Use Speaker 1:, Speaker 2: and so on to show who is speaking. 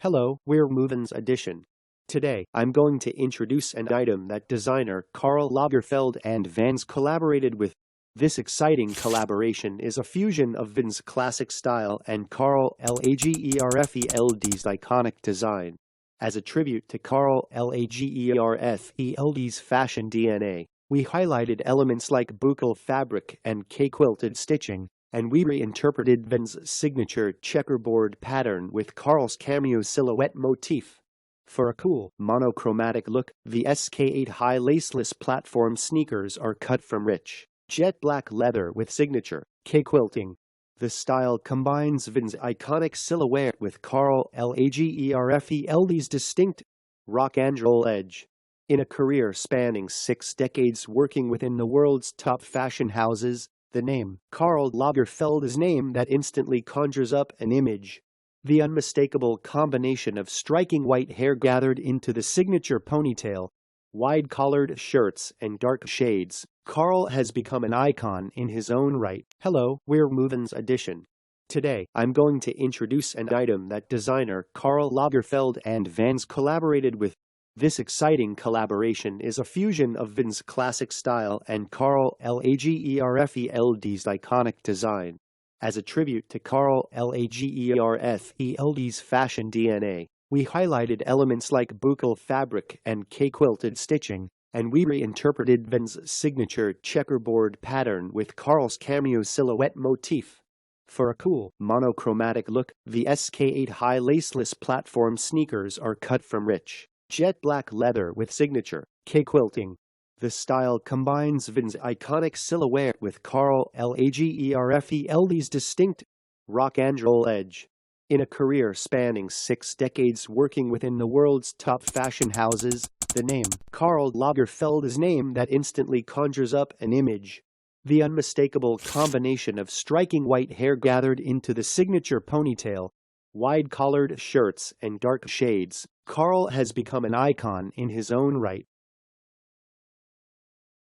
Speaker 1: Hello, we're MovinsEdition. Today, I'm going to introduce an item that designer Karl Lagerfeld and Vans collaborated with. This exciting collaboration is a fusion of Vans' classic style and Karl Lagerfeld's iconic design. As a tribute to Karl Lagerfeld's fashion DNA, we highlighted elements like buccal fabric and K-quilted stitching, and we reinterpreted Vans' signature checkerboard pattern with Karl's cameo silhouette motif. For a cool, monochromatic look, the SK8-Hi laceless platform sneakers are cut from rich, jet black leather with signature K-quilting. The style combines Vans' iconic silhouette with Karl Lagerfeld's distinct rock and roll edge. In a career spanning 6 decades working within the world's top fashion houses, the name Karl Lagerfeld is a name that instantly conjures up an image. The unmistakable combination of striking white hair gathered into the signature ponytail, wide-collared shirts, and dark shades, Karl has become an icon in his own right. Hello, we're MovinsEdition. Today, I'm going to introduce an item that designer Karl Lagerfeld and Vans collaborated with. This exciting collaboration is a fusion of Vans' classic style and Karl Lagerfeld's iconic design. As a tribute to Karl Lagerfeld's fashion DNA, we highlighted elements like buccal fabric and K-quilted stitching, and we reinterpreted Vans' signature checkerboard pattern with Karl's cameo silhouette motif. For a cool, monochromatic look, the SK8-Hi laceless platform sneakers are cut from rich, jet black leather with signature K-quilting. The style combines Vans' iconic silhouette with Karl Lagerfeld's distinct rock and roll edge. In a career spanning 6 decades working within the world's top fashion houses, the name Karl Lagerfeld is a name that instantly conjures up an image. The unmistakable combination of striking white hair gathered into the signature ponytail, wide-collared shirts, and dark shades, Karl has become an icon in his own right.